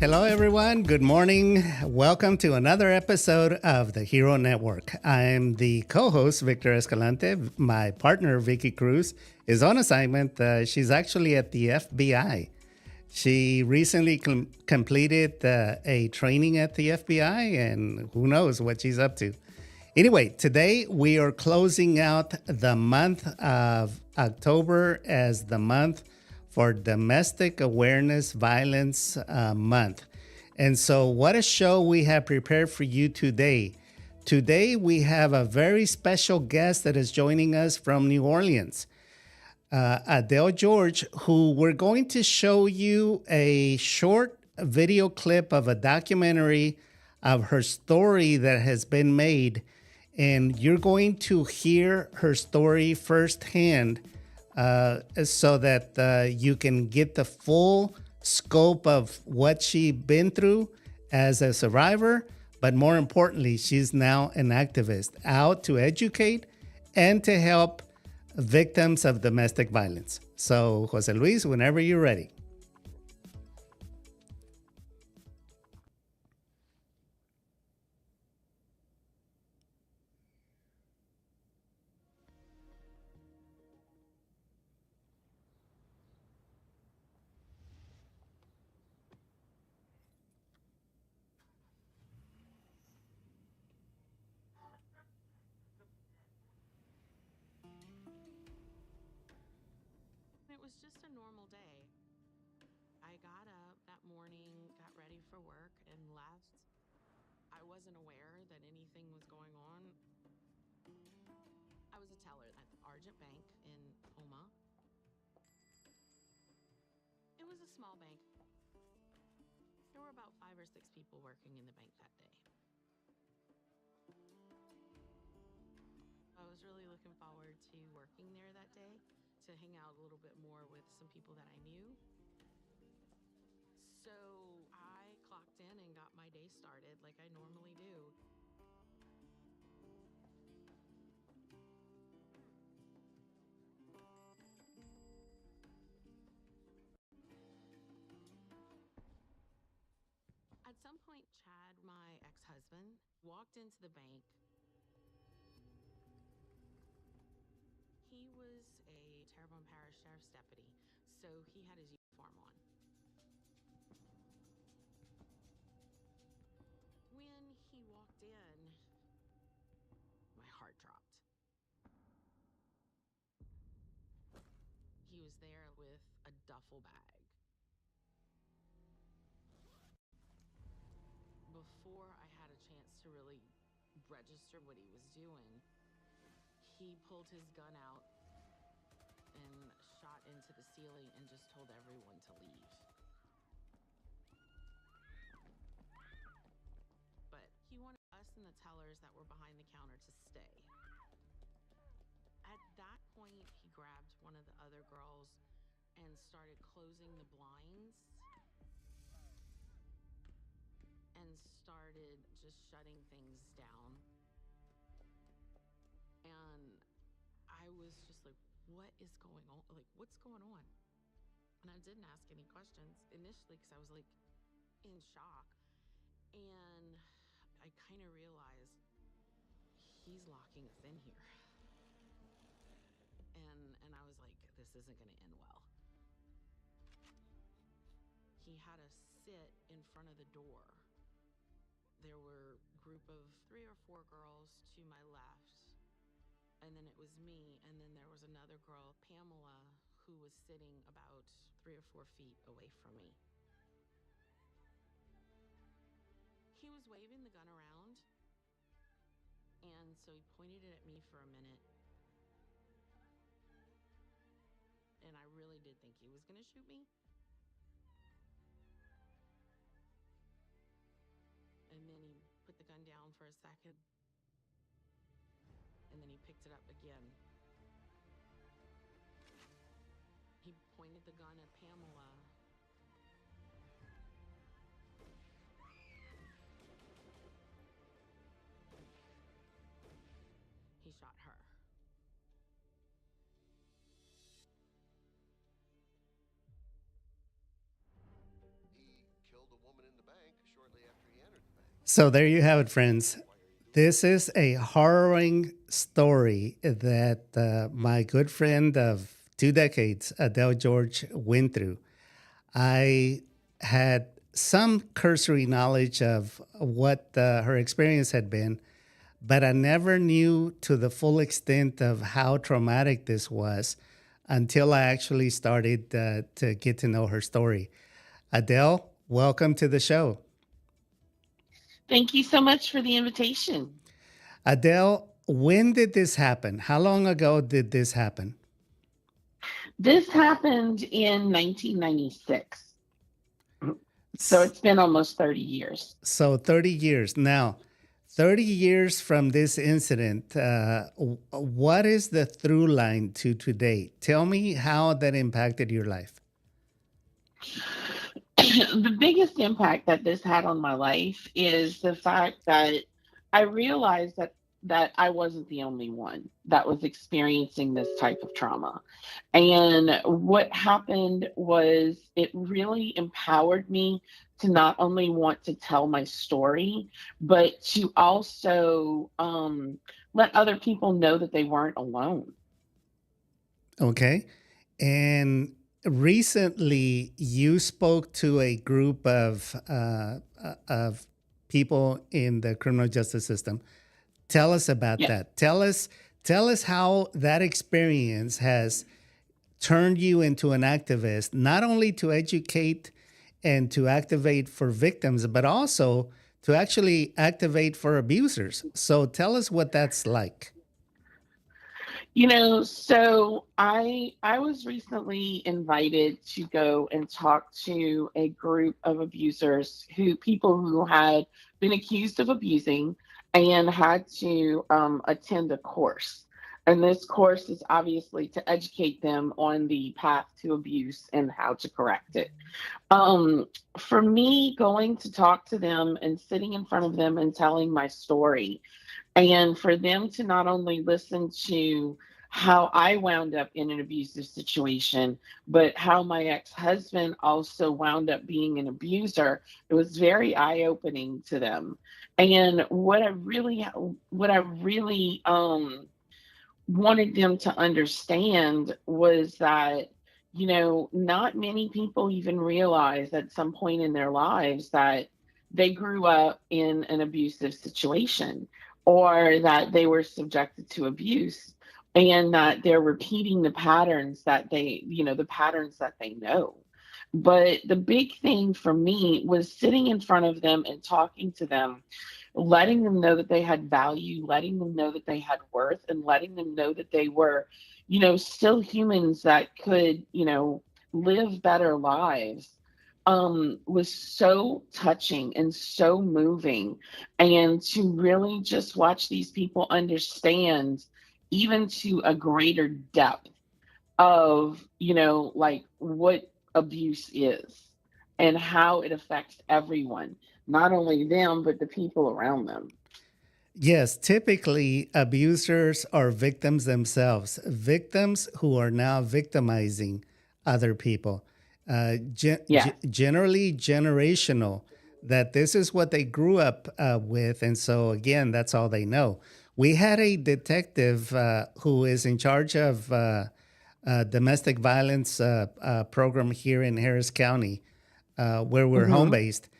Hello, everyone. Good morning. Welcome to another episode of the Hero Network. I'm the co-host, Victor Escalante. My partner, Vicky Cruz, is on assignment. She's actually at the FBI. She recently completed a training at the FBI, and who knows what she's up to. Anyway, today we are closing out the month of October as the month for Domestic Awareness Violence Month. And so what a show we have prepared for you today. Today we have a very special guest that is joining us from New Orleans, Adele George, who we're going to show you a short video clip of a documentary of her story that has been made. And you're going to hear her story firsthand so that you can get the full scope of what she's been through as a survivor. But more importantly, she's now an activist out to educate and to help victims of domestic violence. So, Jose Luis, whenever you're ready. It was just a normal day. I got up that morning, got ready for work, and left. I wasn't aware that anything was going on. I was a teller at the Argent Bank in Oma. It was a small bank. There were about 5 or 6 people working in the bank that day. I was really looking forward to working there that day, to hang out a little bit more with some people that I knew. So I clocked in and got my day started like I normally do. At some point, Chad, my ex-husband, walked into the bank. He was a Terrebonne Parish Sheriff's deputy, so he had his uniform on. When he walked in, my heart dropped. He was there with a duffel bag. Before I had a chance to really register what he was doing, he pulled his gun out and shot into the ceiling and just told everyone to leave. But he wanted us and the tellers that were behind the counter to stay. At that point, he grabbed one of the other girls and started closing the blinds and started just shutting things down. And I was just like, what is going on? Like, what's going on? And I didn't ask any questions initially because I was like in shock. And I kind of realized he's locking us in here. And I was like, this isn't going to end well. He had us sit in front of the door. There were a group of 3 or 4 girls to my left, and then it was me, and then there was another girl, Pamela, who was sitting about 3 or 4 feet away from me. He was waving the gun around, And so he pointed it at me for a minute, and I really did think he was going to shoot me. And then he put the gun down for a second, and then he picked it up again. He pointed the gun at Pamela. He shot her. He killed a woman in the bank shortly after he entered the bank. So there you have it, friends. This is a harrowing story that my good friend of 2 decades, Adele George, went through. I had some cursory knowledge of what her experience had been, but I never knew to the full extent of how traumatic this was until I actually started to get to know her story. Adele, welcome to the show. Thank you so much for the invitation. Adele, when did this happen? How long ago did this happen? This happened in 1996. So it's been almost 30 years. So 30 years. Now, 30 years from this incident, what is the through line to today? Tell me how that impacted your life. The biggest impact that this had on my life is the fact that I realized that I wasn't the only one that was experiencing this type of trauma. And what happened was it really empowered me to not only want to tell my story, but to also let other people know that they weren't alone. Okay. And recently, you spoke to a group of people in the criminal justice system. Tell us about Yeah. that. Tell us how that experience has turned you into an activist, not only to educate and to activate for victims, but also to actually activate for abusers. So tell us what that's like. So I was recently invited to go and talk to a group of abusers people who had been accused of abusing and had to attend a course. And this course is obviously to educate them on the path to abuse and how to correct it. Um, for me, going to talk to them and sitting in front of them and telling my story, and for them to not only listen to how I wound up in an abusive situation, but how my ex-husband also wound up being an abuser, it was very eye-opening to them. And what I really wanted them to understand was that, not many people even realize at some point in their lives that they grew up in an abusive situation or that they were subjected to abuse and that they're repeating the patterns that they know. But the big thing for me was sitting in front of them and talking to them, letting them know that they had value, letting them know that they had worth, and letting them know that they were, still humans that could, live better lives, was so touching and so moving. And to really just watch these people understand, even to a greater depth of, like what abuse is and how it affects everyone, not only them, but the people around them. Yes, typically abusers are victims themselves, victims who are now victimizing other people. Yeah. Generally generational, that this is what they grew up with. And so, again, that's all they know. We had a detective who is in charge of domestic violence program here in Harris County, where we're home Hmm. based.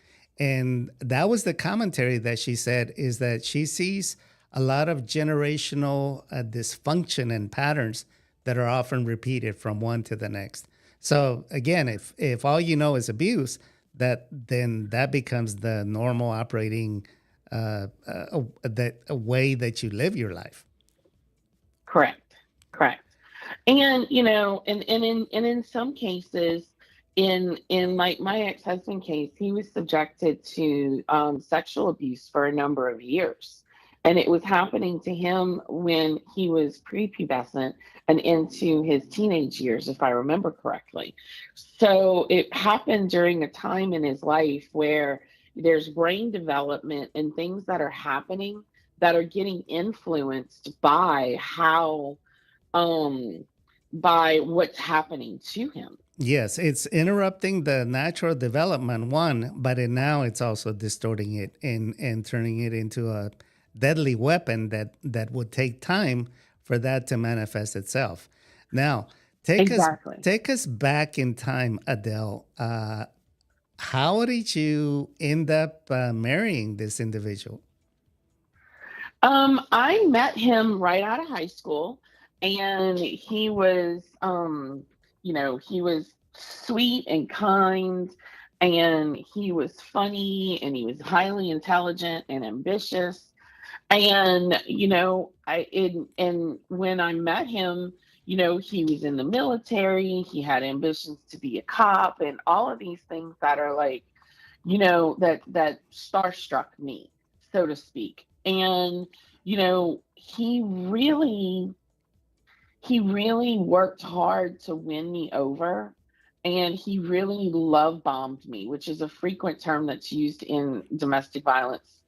And that was the commentary that she said is that she sees a lot of generational dysfunction and patterns that are often repeated from one to the next. So again, if all you know is abuse, that then that becomes the normal operating that a way that you live your life. Correct. Correct. And in some cases, in like my ex-husband case, he was subjected to sexual abuse for a number of years, and it was happening to him when he was prepubescent and into his teenage years, if I remember correctly. So it happened during a time in his life where there's brain development and things that are happening that are getting influenced um by what's happening to him. Yes, it's interrupting the natural development, one, but now it's also distorting it and turning it into a deadly weapon that would take time for that to manifest itself. Now, take us Exactly. take us back in time, Adele. How did you end up marrying this individual? I met him right out of high school, and he was sweet and kind, and he was funny, and he was highly intelligent and ambitious. And and when I met him, he was in the military. He had ambitions to be a cop, and all of these things that are like, that starstruck me, so to speak. And he really worked hard to win me over, and he really love bombed me, which is a frequent term that's used in domestic violence.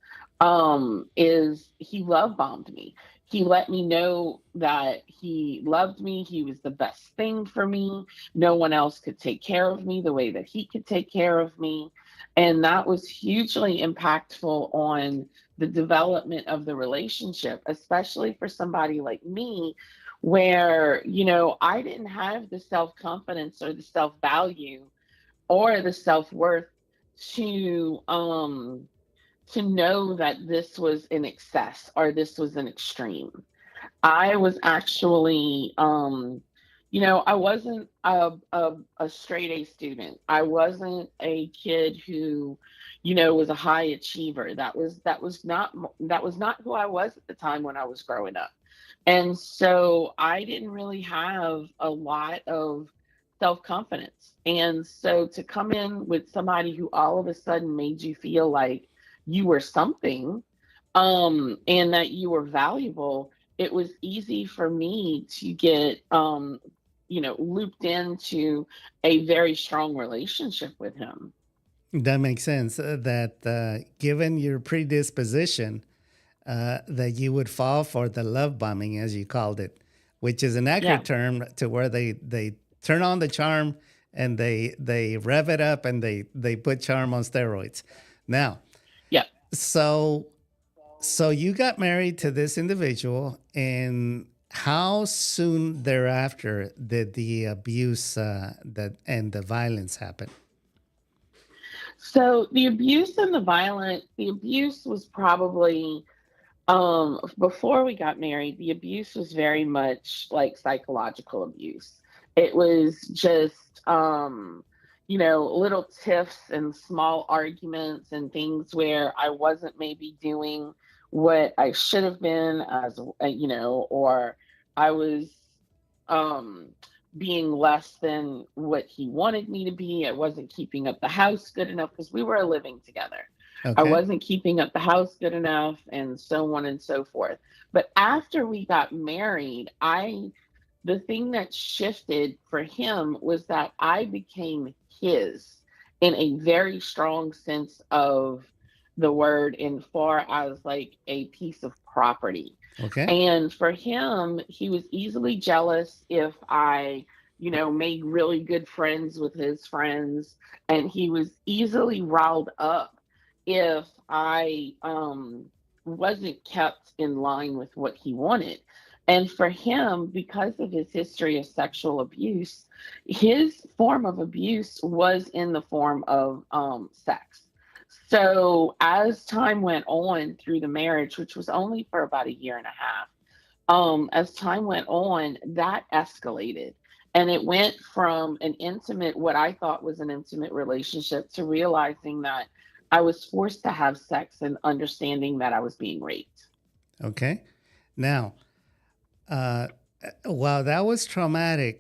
Is he love bombed me. He let me know that he loved me. He was the best thing for me. No one else could take care of me the way that he could take care of me. And that was hugely impactful on the development of the relationship, especially for somebody like me, where, I didn't have the self confidence or the self value or the self worth to, to know that this was an excess or this was an extreme. I was actually, I wasn't a straight A student. I wasn't a kid who, was a high achiever. That was not who I was at the time when I was growing up. And so I didn't really have a lot of self confidence. And so to come in with somebody who all of a sudden made you feel like you were something, and that you were valuable, it was easy for me to get, looped into a very strong relationship with him. That makes sense. That given your predisposition, that you would fall for the love bombing, as you called it, which is an accurate Yeah. term to where they turn on the charm and they rev it up and they put charm on steroids. Now, Yeah. so so you got married to this individual, and how soon thereafter did the abuse that and the violence happen? So the abuse was probably, before we got married, the abuse was very much like psychological abuse. It was just, little tiffs and small arguments and things where I wasn't maybe doing what I should have been or I was, um, being less than what he wanted me to be. I wasn't keeping up the house good enough because we were living together. I Okay. wasn't keeping up the house good enough, and so on and so forth. But after we got married, the thing that shifted for him was that I became his in a very strong sense of the word, in far as like a piece of property. Okay. And for him, he was easily jealous if I, made really good friends with his friends. And he was easily riled up if I wasn't kept in line with what he wanted. And for him, because of his history of sexual abuse, his form of abuse was in the form of sex. So as time went on through the marriage, which was only for about a year and a half, as time went on, that escalated. And it went from what I thought was an intimate relationship, to realizing that I was forced to have sex and understanding that I was being raped. Okay. Now, uh, while that was traumatic,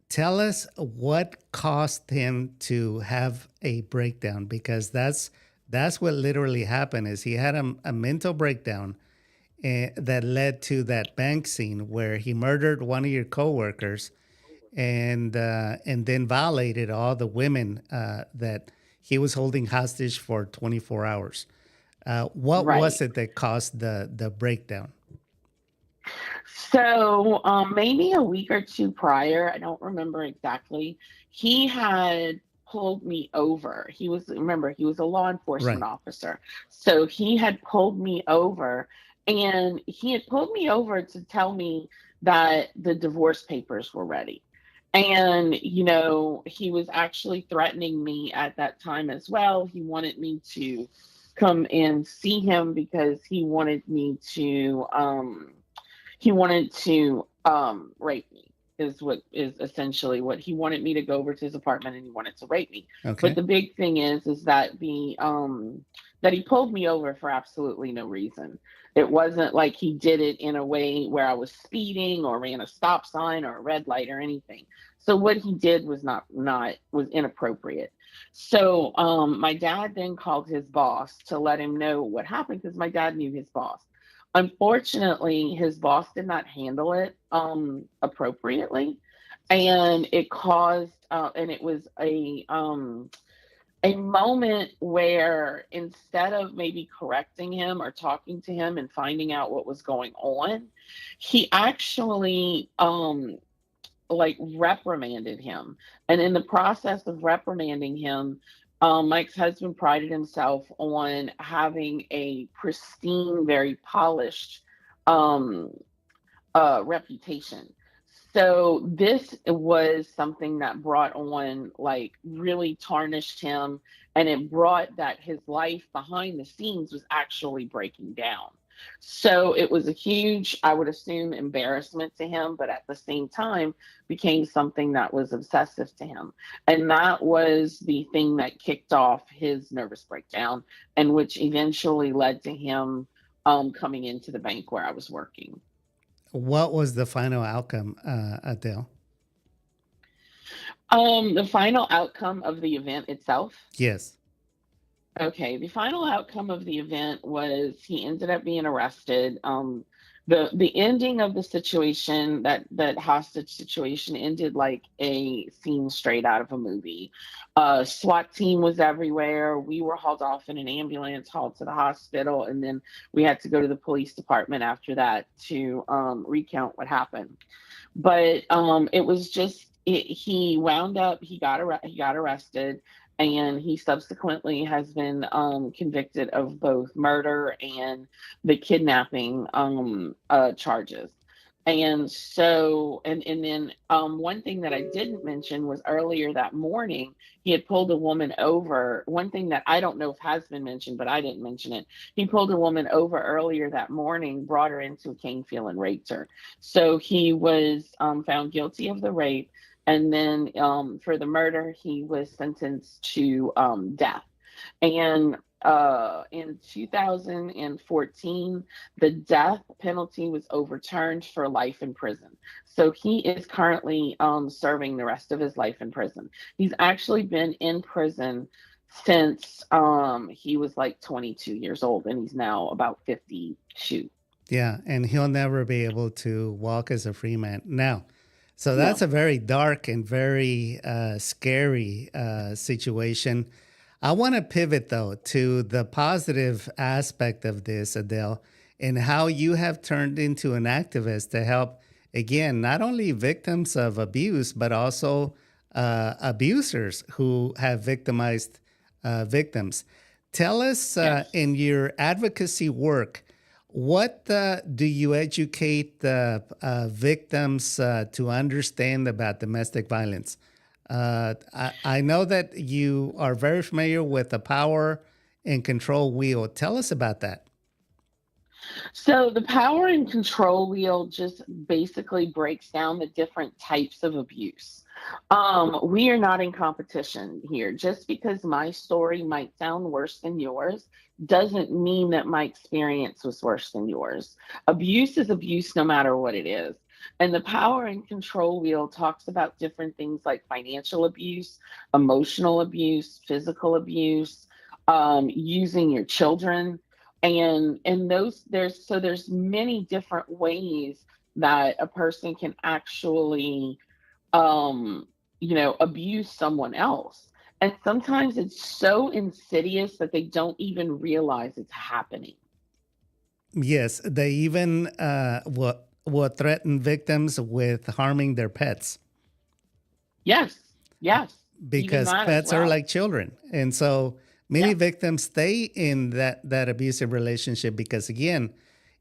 tell us what caused him to have a breakdown, because that's what literally happened. Is he had a mental breakdown that led to that bank scene where he murdered one of your coworkers, and then violated all the women that he was holding hostage for 24 hours. What was Right. it that caused the breakdown? So, maybe a week or two prior, I don't remember exactly, he had pulled me over. Remember, he was a law enforcement Right. officer. So he had pulled me over, and he had pulled me over to tell me that the divorce papers were ready. And, he was actually threatening me at that time as well. He wanted me to come and see him because he wanted to rape me, is what is essentially what he wanted. Me to go over to his apartment, and he wanted to rape me. But Okay. the big thing is that that he pulled me over for absolutely no reason. It wasn't like he did it in a way where I was speeding or ran a stop sign or a red light or anything. So what he did was not was inappropriate. So my dad then called his boss to let him know what happened, because my dad knew his boss. Unfortunately, his boss did not handle it appropriately, and it was a moment where, instead of maybe correcting him or talking to him and finding out what was going on, he actually like reprimanded him. And in the process of reprimanding him, my ex-husband prided himself on having a pristine, very polished um, reputation. So this was something that brought on, like, really tarnished him, and it brought that his life behind the scenes was actually breaking down. So it was a huge, I would assume, embarrassment to him, but at the same time became something that was obsessive to him. And that was the thing that kicked off his nervous breakdown, and which eventually led to him coming into the bank where I was working. What was the final outcome, Adele? The final outcome of the event itself. Yes. Okay, the final outcome of the event was he ended up being arrested. The ending of the situation, that hostage situation, ended like a scene straight out of a movie. SWAT team was everywhere. We were hauled off in an ambulance, hauled to the hospital, and then we had to go to the police department after that to recount what happened. But it was just he wound up he got arrested, and he subsequently has been convicted of both murder and the kidnapping charges. And so, and then one thing that I didn't mention was, earlier that morning he had pulled a woman over. One thing that I don't know if has been mentioned, but I didn't mention it. He pulled a woman over earlier that morning, brought her into a cane field, and raped her. So he was found guilty of the rape, and then for the murder, he was sentenced to death. And in 2014, the death penalty was overturned for life in prison. So he is currently serving the rest of his life in prison. He's actually been in prison since he was like 22 years old, and he's now about 52. Yeah, and he'll never be able to walk as a free man now. So that's No. a very dark and very scary situation. I want to pivot though to the positive aspect of this, Adele, and how you have turned into an activist to help, again, not only victims of abuse, but also abusers who have victimized victims. Tell us, Yes. in your advocacy work, what do you educate the victims to understand about domestic violence? I know that you are very familiar with the power and control wheel. Tell us about that. So the power and control wheel just basically breaks down the different types of abuse. We are not in competition here. Just because my story might sound worse than yours doesn't mean that my experience was worse than yours. Abuse is abuse no matter what it is. And the power and control wheel talks about different things like financial abuse, emotional abuse, physical abuse, using your children. And those there's many different ways that a person can actually um, abuse someone else. And sometimes it's so insidious that they don't even realize it's happening. Yes, they even what threaten victims with harming their pets Yes, yes, even because that as pets are well. like children, and so many Yeah, victims stay in that abusive relationship because again,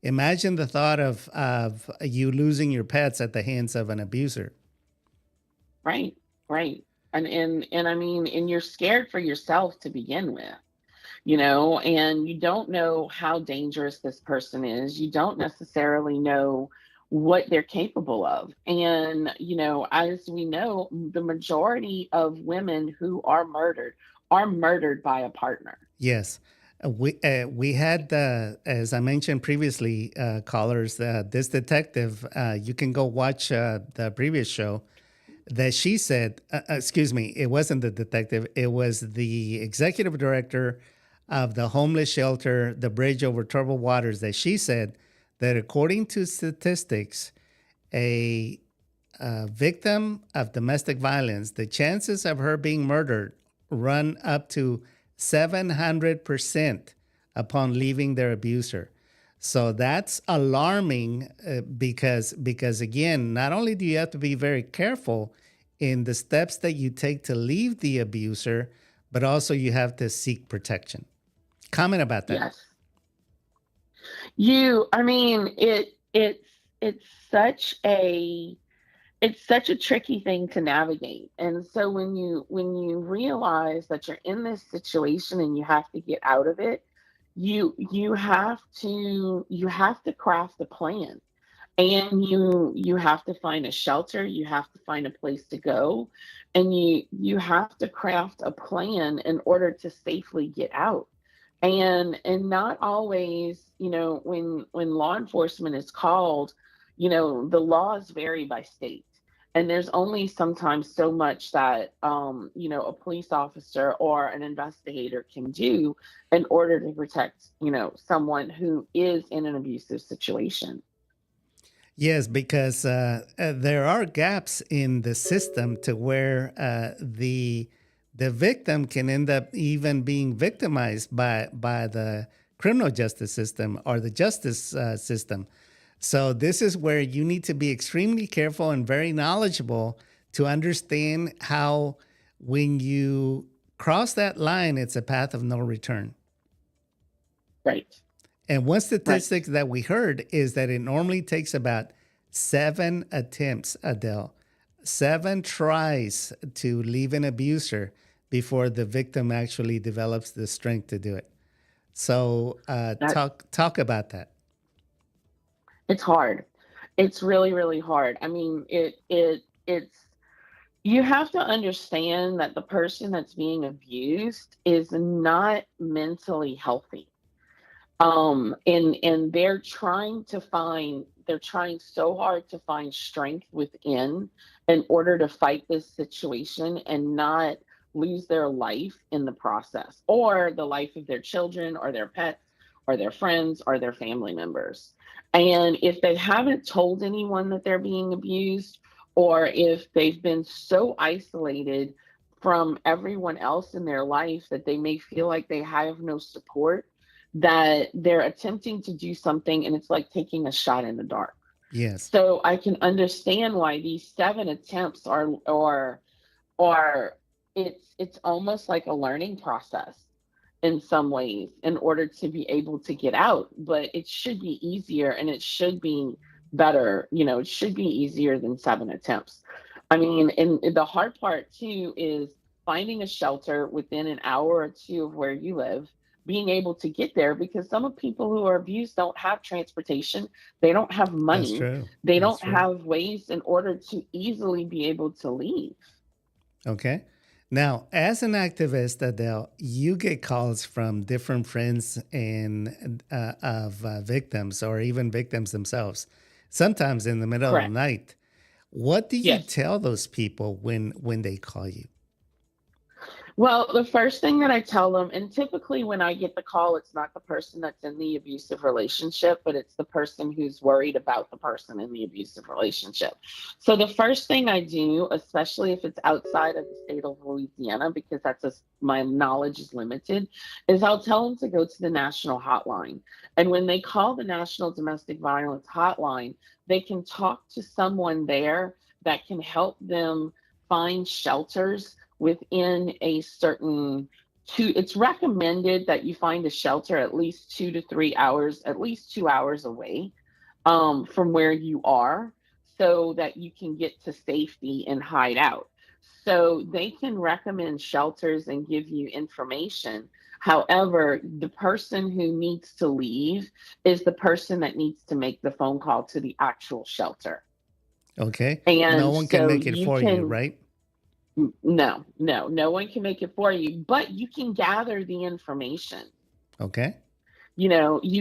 imagine the thought of you losing your pets at the hands of an abuser. right, right. And I mean, and you're scared for yourself to begin with. And you don't know how dangerous this person is. You don't necessarily know what they're capable of. And, as we know, the majority of women who are murdered by a partner. Yes. We had, as I mentioned previously, callers, this detective, you can go watch the previous show that she said, excuse me, it wasn't the detective, it was the executive director of the homeless shelter, the Bridge Over Troubled Waters, that she said that according to statistics, a, victim of domestic violence, the chances of her being murdered run up to 700% upon leaving their abuser. So that's alarming because again, not only do you have to be very careful in the steps that you take to leave the abuser, but also you have to seek protection. Comment about that. Yes. I mean, it's such a it's such a tricky thing to navigate. And so when you realize that you're in this situation and you have to get out of it, you have to craft a plan. And you have to find a shelter, you have to find a place to go, and you have to craft a plan in order to safely get out. And not always, when law enforcement is called, the laws vary by state. And there's only sometimes so much that a police officer or an investigator can do in order to protect, someone who is in an abusive situation. Yes, because there are gaps in the system to where the victim can end up even being victimized by the criminal justice system or the justice system. So this is where you need to be extremely careful and very knowledgeable to understand how when you cross that line, it's a path of no return. Right. And one Right. statistic that we heard is that it normally takes about 7 attempts, Adele, 7 tries to leave an abuser before the victim actually develops the strength to do it. So That talk about that. It's hard. It's really, really hard. I mean, it's you have to understand that the person that's being abused is not mentally healthy. And they're trying so hard to find strength within in order to fight this situation and not lose their life in the process, or the life of their children or their pets or their friends or their family members. And if they haven't told anyone that they're being abused, or if they've been so isolated from everyone else in their life that they may feel like they have no support, that they're attempting to do something and it's like taking a shot in the dark. Yes. So I can understand why these 7 attempts are it's almost like a learning process in some ways in order to be able to get out. But it should be easier and it should be better. It should be easier than 7 attempts. I mean, and the hard part too is finding a shelter within an hour or two of where you live, being able to get there, because some of people who are abused don't have transportation, they don't have That's money, true. they That's don't true. have ways in order to easily be able to leave. Okay. Now, as an activist, Adele, you get calls from different friends and of victims or even victims themselves, sometimes in the middle of the Correct. night. What do you Yes. tell those people when they call you? Well, the first thing that I tell them, and typically when I get the call, it's not the person that's in the abusive relationship, but it's the person who's worried about the person in the abusive relationship. So the first thing I do, especially if it's outside of the state of Louisiana, because my knowledge is limited, is I'll tell them to go to the national hotline. And when they call the National Domestic Violence Hotline, they can talk to someone there that can help them find shelters within a certain it's recommended that you find a shelter at least 2 to 3 hours, at least 2 hours away from where you are, so that you can get to safety and hide out. So they can recommend shelters and give you information. However, the person who needs to leave is the person that needs to make the phone call to the actual shelter. Okay. No And one can so make it you for you, can right? No, no, no one can make it for you, but you can gather the information. Okay. You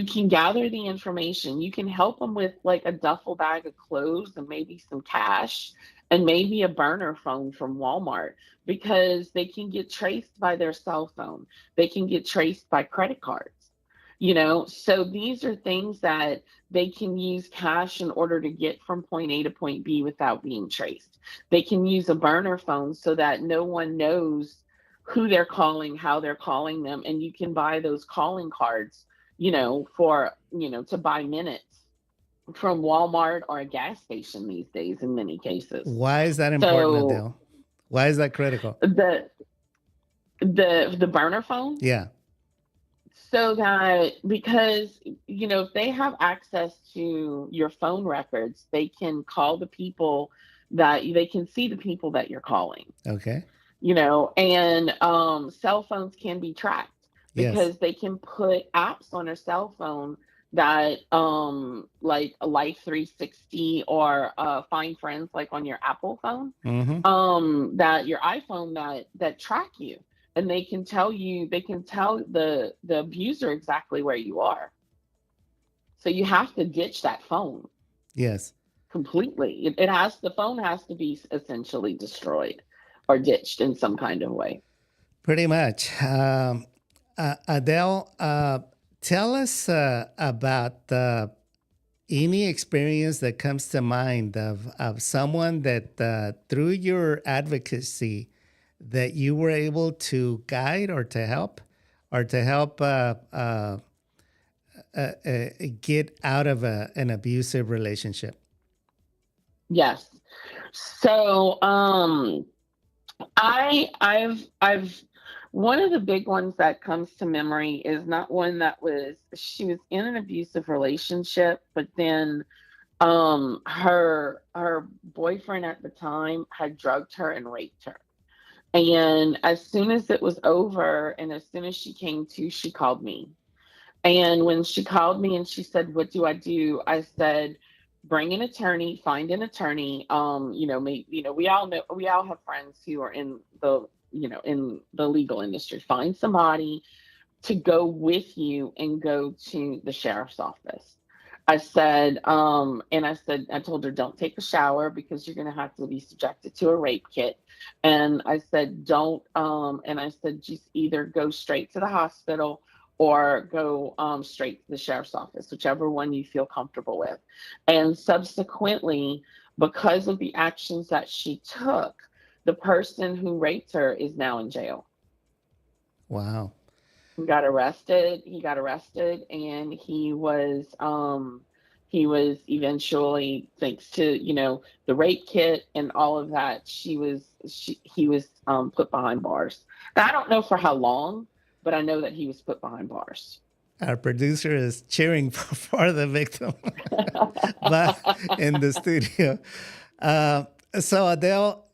can gather the information. You can help them with like a duffel bag of clothes and maybe some cash and maybe a burner phone from Walmart, because they can get traced by their cell phone. They can get traced by credit cards. So these are things that they can use cash in order to get from point A to point B without being traced. They can use a burner phone so that no one knows who they're calling, how they're calling them, and you can buy those calling cards, for, to buy minutes from Walmart or a gas station these days in many cases. Why is that important, So Adele? Why is that critical? the the burner phone, Yeah. so that because if they have access to your phone records, they can call the people that they can see the people that you're calling. Okay. And cell phones can be tracked Yes. because they can put apps on a cell phone that like a Life 360 or Find Friends, like on your Apple phone, Mm-hmm. that your iPhone, that track you, and they can tell the abuser exactly where you are. So you have to ditch that phone Yes. completely. The phone has to be essentially destroyed or ditched in some kind of way. Pretty much. Adele, tell us about any experience that comes to mind of someone that through your advocacy that you were able to guide or to help get out of an abusive relationship. Yes. So I've one of the big ones that comes to memory is not one that she was in an abusive relationship, but then her boyfriend at the time had drugged her and raped her. And as soon as it was over and as soon as she came to, she called me. And when she called me and she said, "What do?" I said, "Bring an attorney, find an attorney." We all have friends who are in the legal industry. Find somebody to go with you and go to the sheriff's office. I told her, "Don't take a shower because you're going to have to be subjected to a rape kit." And I said, "Just either go straight to the hospital or go straight to the sheriff's office, whichever one you feel comfortable with." And subsequently, because of the actions that she took, the person who raped her is now in jail. Wow. He got arrested, and he was eventually, thanks to the rape kit and all of that, he was put behind bars. Now, I don't know for how long, but I know that he was put behind bars. Our producer is cheering for the victim but in the studio. So Adele,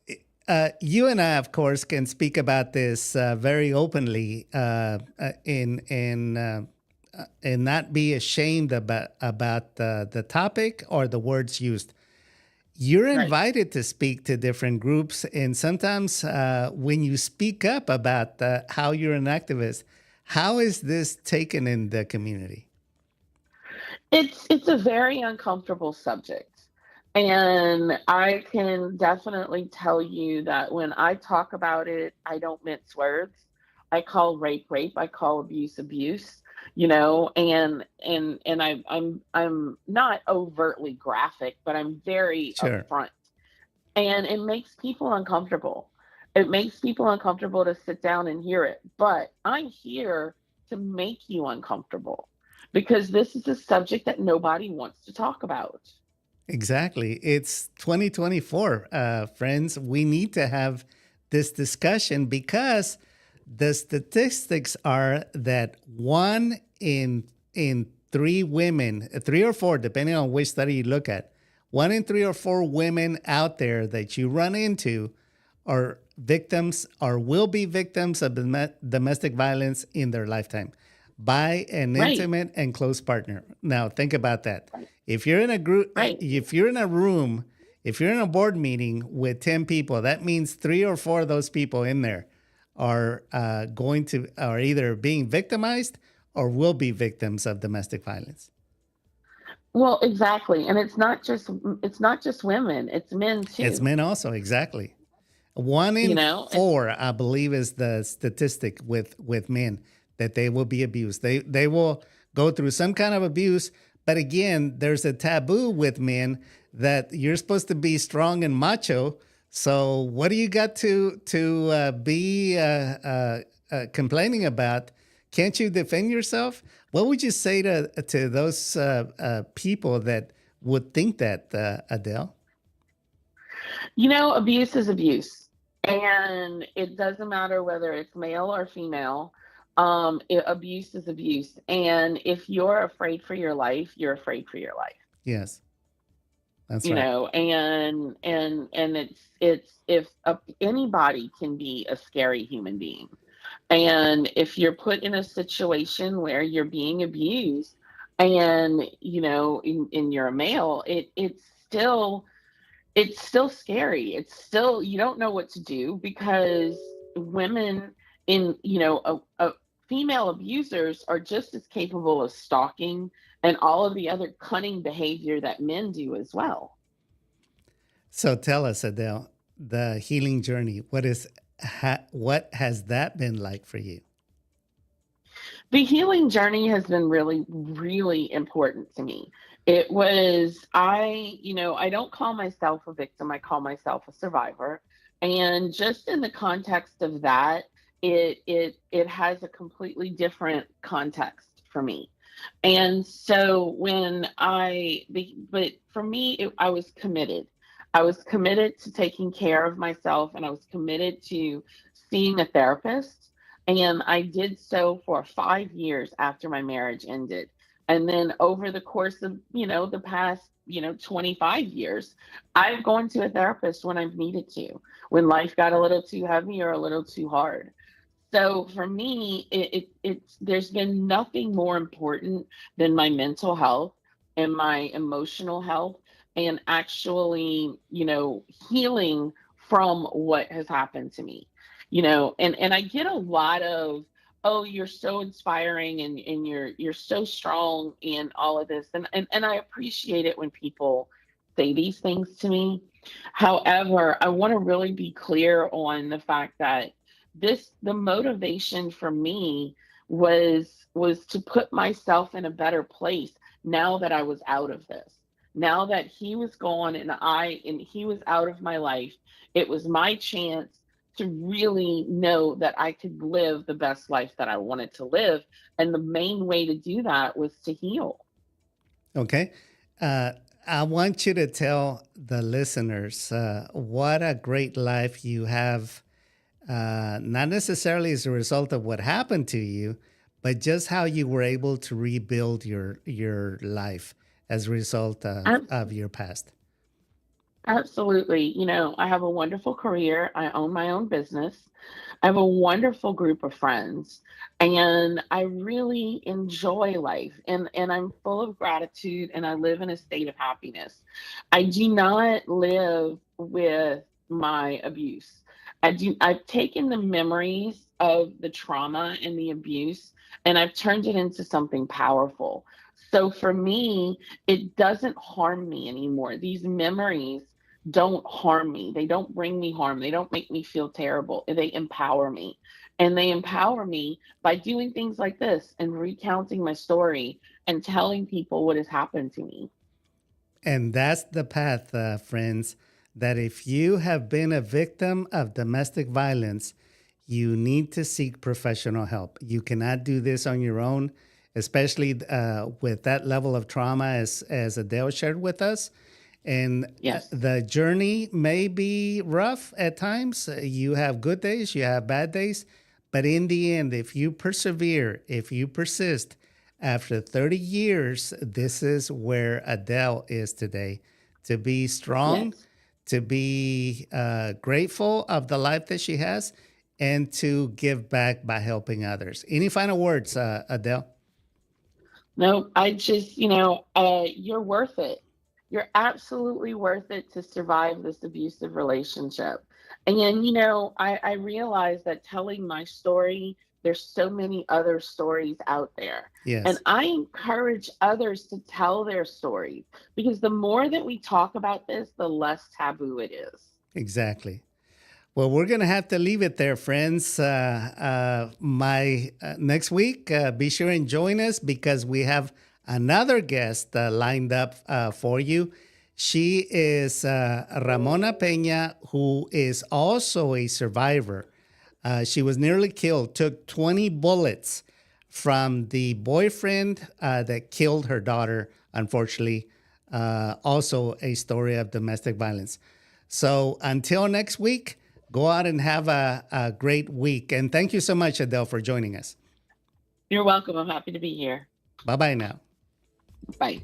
You and I, of course, can speak about this very openly and not be ashamed about the topic or the words used. You're Right. invited to speak to different groups, and sometimes when you speak up about how you're an activist, how is this taken in the community? It's a very uncomfortable subject. And I can definitely tell you that when I talk about it, I don't mince words. I call rape rape, I call abuse abuse, and I'm not overtly graphic, but I'm very Sure. upfront. And it makes people uncomfortable. It makes people uncomfortable to sit down and hear it. But I'm here to make you uncomfortable because this is a subject that nobody wants to talk about. Exactly. It's 2024, friends. We need to have this discussion because the statistics are that one in three women, three or four, depending on which study you look at, one in three or four women out there that you run into are victims or will be victims of domestic violence in their lifetime by an Right, intimate and close partner. Now, think about that. right, If you're in a group, right. if you're in a room, if you're in a board meeting with 10 people, that means three or four of those people in there are either being victimized or will be victims of domestic violence. Well, exactly. And it's not just women, it's men It's too. men also, exactly. One You in know, and four, I believe, is the statistic with men that they will be abused. They will go through some kind of abuse, but again, there's a taboo with men that you're supposed to be strong and macho. So what do you got to be complaining about? Can't you defend yourself? What would you say to those people that would think that, Adele? abuse is abuse. And it doesn't matter whether it's male or female. Abuse is abuse. And if you're afraid for your life, you're afraid for your life. Yes, that's you right. know and it's if anybody can be a scary human being, and if you're put in a situation where you're being abused, and you're a male, it's still scary. It's still, you don't know what to do, because women in female abusers are just as capable of stalking and all of the other cunning behavior that men do as well. So tell us, Adele, the healing journey. What has that been like for you? The healing journey has been really, really important to me. It was, I don't call myself a victim, I call myself a survivor. And just in the context of that, it has a completely different context for me. And so but for me, I was committed. I was committed to taking care of myself, and I was committed to seeing a therapist. And I did so for 5 years after my marriage ended. And then over the course of, the past, 25 years, I've gone to a therapist when I've needed to, when life got a little too heavy or a little too hard. So for me, it's there's been nothing more important than my mental health and my emotional health, and actually, healing from what has happened to me. And I get a lot of, oh, you're so inspiring, and you're so strong and all of this. And I appreciate it when people say these things to me. However, I want to really be clear on the fact that the motivation for me was to put myself in a better place now that I was out of this. Now that he was gone, and he was out of my life, it was my chance to really know that I could live the best life that I wanted to live. And the main way to do that was to heal. Okay. Uh, I want you to tell the listeners what a great life you have, not necessarily as a result of what happened to you, but just how you were able to rebuild your life as a result of your past. Absolutely. I have a wonderful career. I own my own business. I have a wonderful group of friends, and I really enjoy life, and I'm full of gratitude, and I live in a state of happiness. I do not live with my abuse. I've taken the memories of the trauma and the abuse, and I've turned it into something powerful. So for me, it doesn't harm me anymore. These memories don't harm me. They don't bring me harm. They don't make me feel terrible. They empower me. And they empower me by doing things like this and recounting my story and telling people what has happened to me. And that's the path, friends, that if you have been a victim of domestic violence, you need to seek professional help. You cannot do this on your own, especially with that level of trauma as Adele shared with us. And Yes. the journey may be rough at times. You have good days, you have bad days. But in the end, if you persevere, if you persist, after 30 years, this is where Adele is today. To be strong, Yes. to be grateful of the life that she has, and to give back by helping others. Any final words, Adele? No, I just, you're worth it. You're absolutely worth it to survive this abusive relationship. And then, I realize that telling my story, there's so many other stories out there. And Yes, I encourage others to tell their stories because the more that we talk about this, the less taboo it is. exactly. Well, we're going to have to leave it there, friends. My next week, be sure and join us because we have another guest lined up for you. She is Ramona Peña, who is also a survivor. She was nearly killed, took 20 bullets from the boyfriend that killed her daughter, unfortunately. Also, a story of domestic violence. So until next week, go out and have a great week. And thank you so much, Adele, for joining us. You're welcome. I'm happy to be here. Bye bye now. Bye.